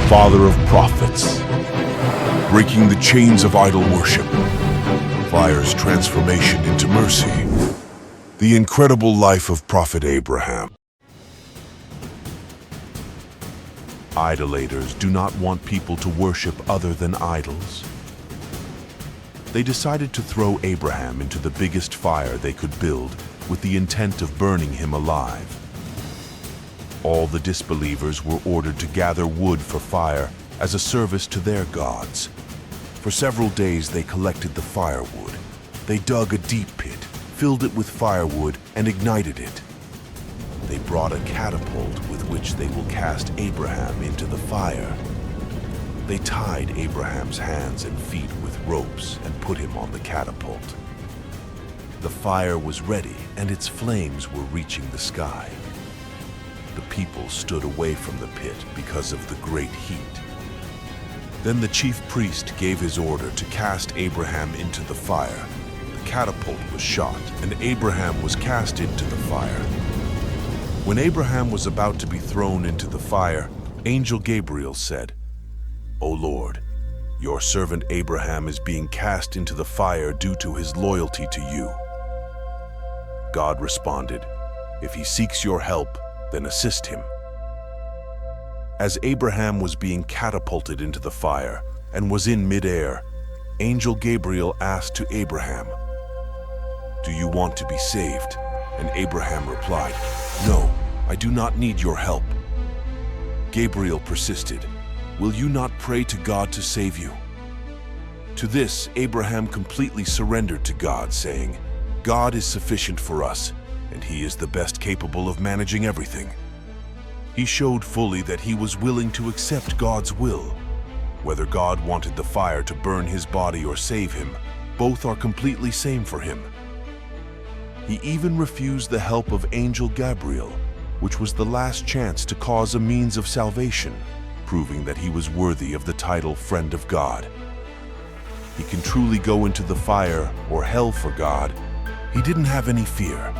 father of prophets, breaking the chains of idol worship, fire's transformation into mercy, the incredible life of Prophet Abraham. Idolaters do not want people to worship other than idols. They decided to throw Abraham into the biggest fire they could build with the intent of burning him alive. All the disbelievers were ordered to gather wood for fire as a service to their gods. For several days they collected the firewood. They dug a deep pit, filled it with firewood, and ignited it. They brought a catapult with which they will cast Abraham into the fire. They tied Abraham's hands and feet with ropes and put him on the catapult. The fire was ready and its flames were reaching the sky. The people stood away from the pit because of the great heat. Then the chief priest gave his order to cast Abraham into the fire. The catapult was shot and Abraham was cast into the fire. When Abraham was about to be thrown into the fire, Angel Gabriel said, "O Lord, your servant Abraham is being cast into the fire due to his loyalty to you." God responded, "If he seeks your help, then assist him." As Abraham was being catapulted into the fire and was in midair, Angel Gabriel asked to Abraham, "Do you want to be saved?" And Abraham replied, "No, I do not need your help." Gabriel persisted, "Will you not pray to God to save you?" To this, Abraham completely surrendered to God, saying, "God is sufficient for us, and he is the best capable of managing everything." He showed fully that he was willing to accept God's will. Whether God wanted the fire to burn his body or save him, both are completely same for him. He even refused the help of Angel Gabriel, which was the last chance to cause a means of salvation, proving that he was worthy of the title Friend of God. He can truly go into the fire or hell for God. He didn't have any fear.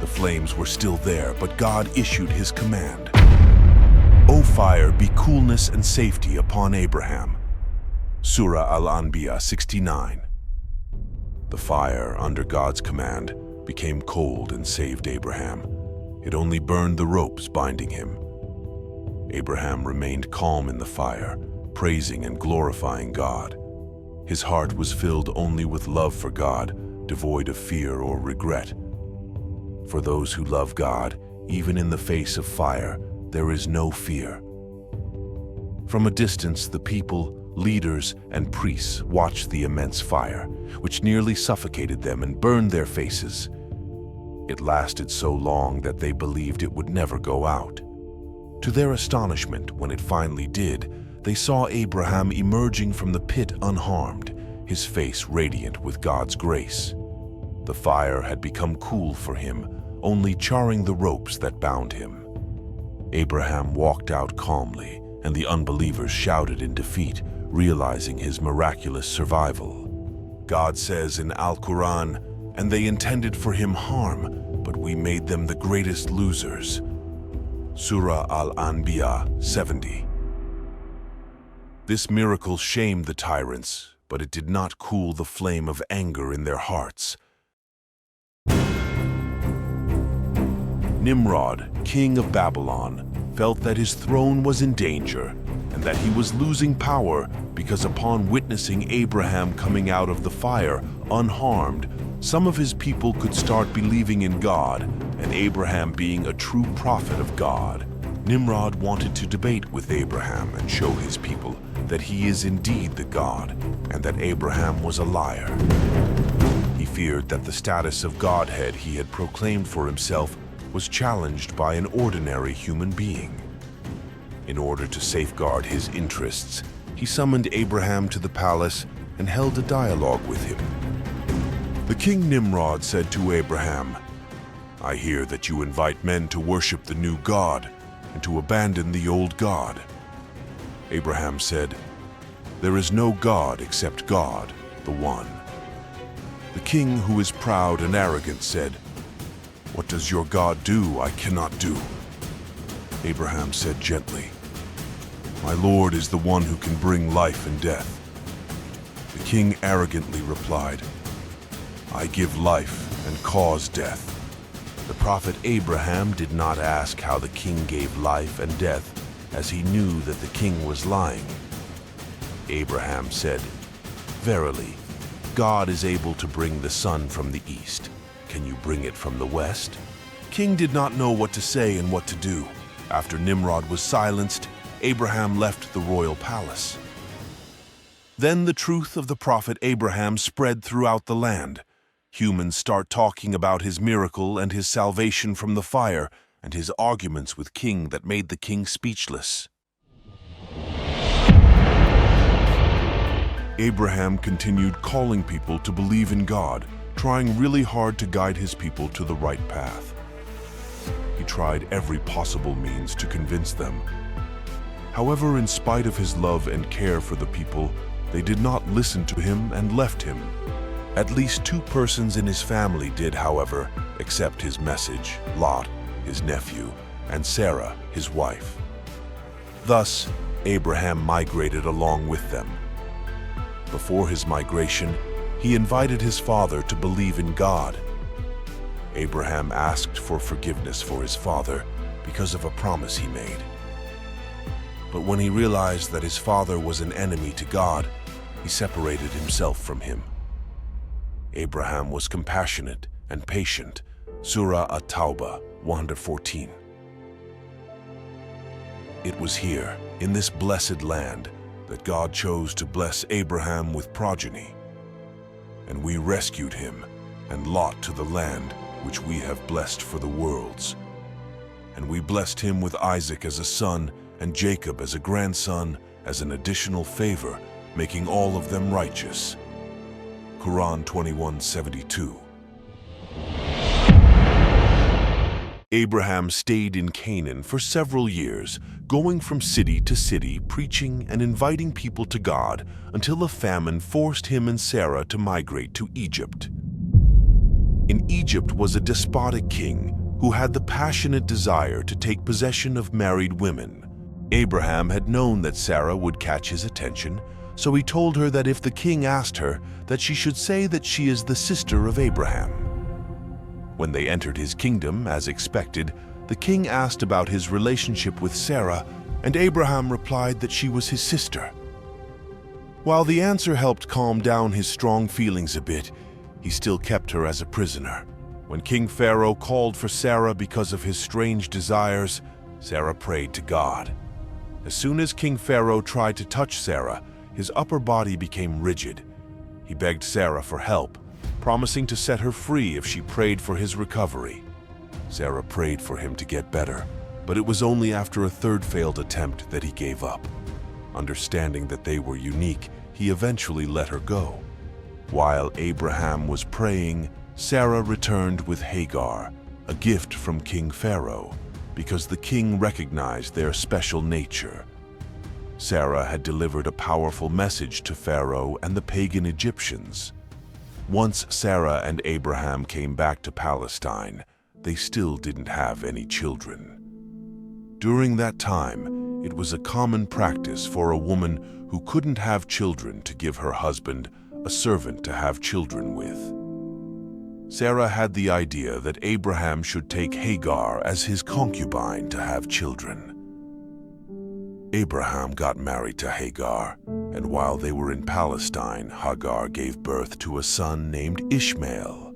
The flames were still there, but God issued his command. "O fire, be coolness and safety upon Abraham." Surah Al-Anbiya 69. The fire, under God's command, became cold and saved Abraham. It only burned the ropes binding him. Abraham remained calm in the fire, praising and glorifying God. His heart was filled only with love for God, devoid of fear or regret. For those who love God, even in the face of fire, there is no fear. From a distance, the people, leaders, and priests watched the immense fire, which nearly suffocated them and burned their faces. It lasted so long that they believed it would never go out. To their astonishment, when it finally did, they saw Abraham emerging from the pit unharmed, his face radiant with God's grace. The fire had become cool for him, only charring the ropes that bound him. Abraham walked out calmly, and the unbelievers shouted in defeat, realizing his miraculous survival. God says in Al-Quran, "And they intended for him harm, but we made them the greatest losers." Surah Al-Anbiya 70. This miracle shamed the tyrants, but it did not cool the flame of anger in their hearts. Nimrod, king of Babylon, felt that his throne was in danger and that he was losing power because upon witnessing Abraham coming out of the fire unharmed, some of his people could start believing in God and Abraham being a true prophet of God. Nimrod wanted to debate with Abraham and show his people that he is indeed the God and that Abraham was a liar. He feared that the status of Godhead he had proclaimed for himself was challenged by an ordinary human being. In order to safeguard his interests, he summoned Abraham to the palace and held a dialogue with him. The King Nimrod said to Abraham, "I hear that you invite men to worship the new God and to abandon the old God." Abraham said, "There is no God except God, the One." The king, who is proud and arrogant, said, "What does your God do I cannot do?" Abraham said gently, My Lord is the one who can bring life and death. The king arrogantly replied, I give life and cause death. The prophet Abraham did not ask how the king gave life and death, as he knew that the king was lying. Abraham said, Verily, God is able to bring the sun from the east. Can you bring it from the west? King did not know what to say and what to do. After Nimrod was silenced, Abraham left the royal palace. Then the truth of the prophet Abraham spread throughout the land. Humans start talking about his miracle and his salvation from the fire, and his arguments with king that made the king speechless. Abraham continued calling people to believe in God, trying really hard to guide his people to the right path. He tried every possible means to convince them. However, in spite of his love and care for the people, they did not listen to him and left him. At least 2 persons in his family did, however, accept his message: Lot, his nephew, and Sara, his wife. Thus, Abraham migrated along with them. Before his migration, he invited his father to believe in God. Abraham asked for forgiveness for his father because of a promise he made. But when he realized that his father was an enemy to God, he separated himself from him. Abraham was compassionate and patient. Surah At-Tawbah 114. It was here, in this blessed land, that God chose to bless Abraham with progeny. And we rescued him and Lot to the land which we have blessed for the worlds. And we blessed him with Isaac as a son and Jacob as a grandson, as an additional favor, making all of them righteous. Quran 21:72. Abraham stayed in Canaan for several years, going from city to city, preaching and inviting people to God, until a famine forced him and Sara to migrate to Egypt. In Egypt was a despotic king who had the passionate desire to take possession of married women. Abraham had known that Sara would catch his attention, so he told her that if the king asked her, that she should say that she is the sister of Abraham. When they entered his kingdom, as expected, the king asked about his relationship with Sara, and Abraham replied that she was his sister. While the answer helped calm down his strong feelings a bit, he still kept her as a prisoner. When King Pharaoh called for Sara because of his strange desires, Sara prayed to God. As soon as King Pharaoh tried to touch Sara, his upper body became rigid. He begged Sara for help, promising to set her free if she prayed for his recovery. Sara prayed for him to get better, but it was only after a 3rd failed attempt that he gave up. Understanding that they were unique, he eventually let her go. While Abraham was praying, Sara returned with Hagar, a gift from King Pharaoh, because the king recognized their special nature. Sara had delivered a powerful message to Pharaoh and the pagan Egyptians. Once Sara and Abraham came back to Palestine, they still didn't have any children. During that time, it was a common practice for a woman who couldn't have children to give her husband a servant to have children with. Sara had the idea that Abraham should take Hagar as his concubine to have children. Abraham got married to Hagar, and while they were in Palestine, Hagar gave birth to a son named Ishmael.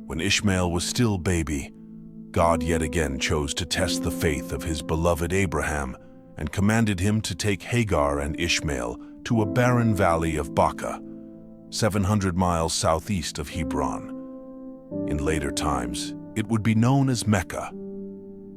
When Ishmael was still baby, God yet again chose to test the faith of his beloved Abraham and commanded him to take Hagar and Ishmael to a barren valley of Baca, 700 miles southeast of Hebron. In later times, it would be known as Mecca.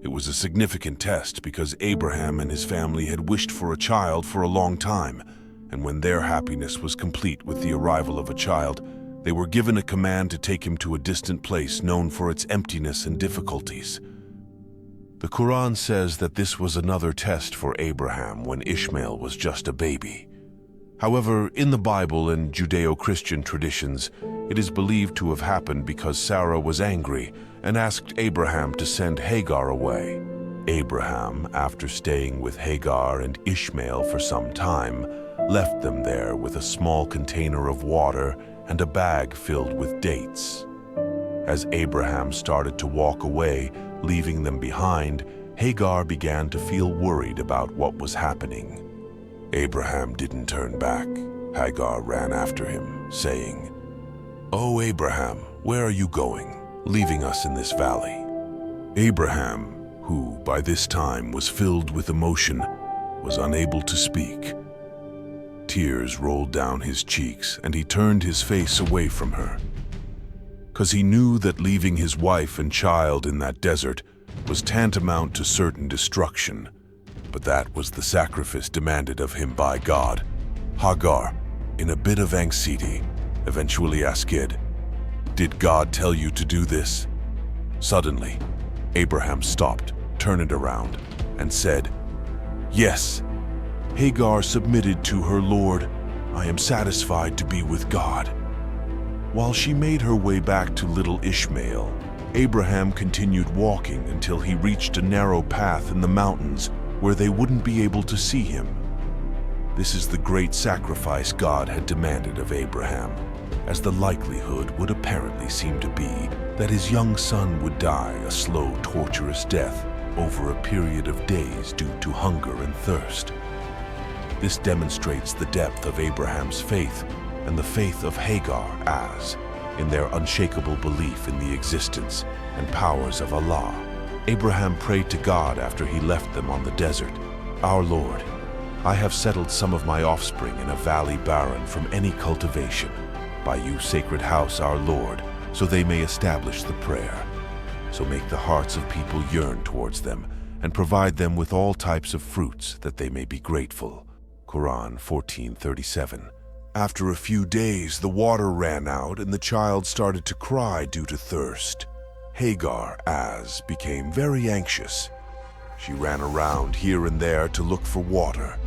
It was a significant test because Abraham and his family had wished for a child for a long time, and when their happiness was complete with the arrival of a child, they were given a command to take him to a distant place known for its emptiness and difficulties. The Quran says that this was another test for Abraham when Ishmael was just a baby. However, in the Bible and Judeo-Christian traditions, it is believed to have happened because Sara was angry and asked Abraham to send Hagar away. Abraham, after staying with Hagar and Ishmael for some time, left them there with a small container of water and a bag filled with dates. As Abraham started to walk away, leaving them behind, Hagar began to feel worried about what was happening. Abraham didn't turn back. Hagar ran after him, saying, "Oh, Abraham, where are you going, leaving us in this valley?" Abraham, who by this time was filled with emotion, was unable to speak. Tears rolled down his cheeks, and he turned his face away from her. 'Cause he knew that leaving his wife and child in that desert was tantamount to certain destruction, but that was the sacrifice demanded of him by God. Hagar, in a bit of anxiety, eventually asked, "Did God tell you to do this?" Suddenly, Abraham stopped, turned it around, and said, "Yes." Hagar submitted to her Lord, "I am satisfied to be with God." While she made her way back to little Ishmael, Abraham continued walking until he reached a narrow path in the mountains where they wouldn't be able to see him. This is the great sacrifice God had demanded of Abraham, as the likelihood would apparently seem to be that his young son would die a slow, torturous death over a period of days due to hunger and thirst. This demonstrates the depth of Abraham's faith and the faith of Hagar as, in their unshakable belief in the existence and powers of Allah. Abraham prayed to God after he left them on the desert, "Our Lord, I have settled some of my offspring in a valley barren from any cultivation. By you, sacred house, our Lord, so they may establish the prayer. So make the hearts of people yearn towards them, and provide them with all types of fruits, that they may be grateful." Quran 14:37. After a few days, the water ran out and the child started to cry due to thirst. Hagar, became very anxious. She ran around here and there to look for water.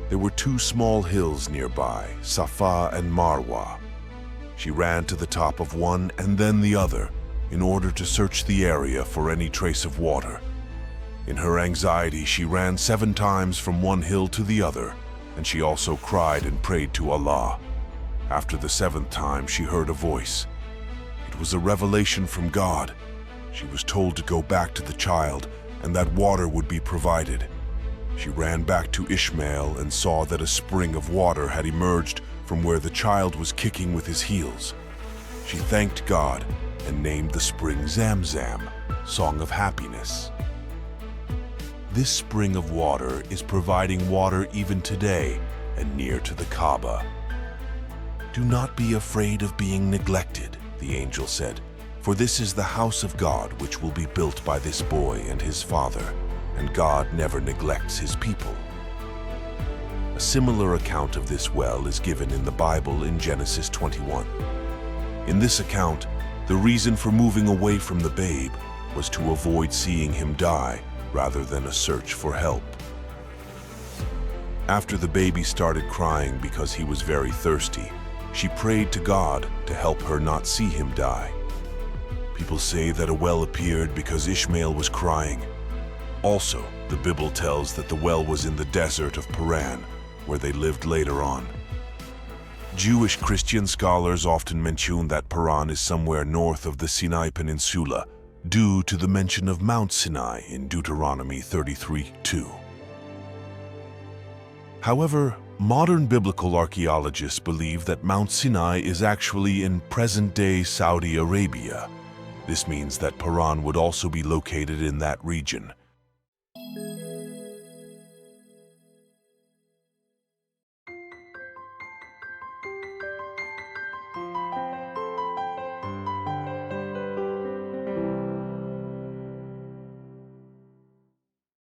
There were two small hills nearby, Safa and Marwa. She ran to the top of one and then the other in order to search the area for any trace of water. In her anxiety, she ran 7 times from one hill to the other, and she also cried and prayed to Allah. After the 7th time, she heard a voice. It was a revelation from God. She was told to go back to the child and that water would be provided. She ran back to Ishmael and saw that a spring of water had emerged from where the child was kicking with his heels. She thanked God and named the spring Zamzam, Song of Happiness. This spring of water is providing water even today and near to the Kabaah. "Do not be afraid of being neglected," the angel said, "for this is the house of God which will be built by this boy and his father, and God never neglects his people." A similar account of this well is given in the Bible in Genesis 21. In this account, the reason for moving away from the babe was to avoid seeing him die rather than a search for help. After the baby started crying because he was very thirsty, she prayed to God to help her not see him die. People say that a well appeared because Ishmael was crying. Also, the Bible tells that the well was in the desert of Paran, where they lived later on. Jewish Christian scholars often mention that Paran is somewhere north of the Sinai Peninsula, due to the mention of Mount Sinai in Deuteronomy 33:2. However, modern biblical archaeologists believe that Mount Sinai is actually in present-day Saudi Arabia. This means that Paran would also be located in that region.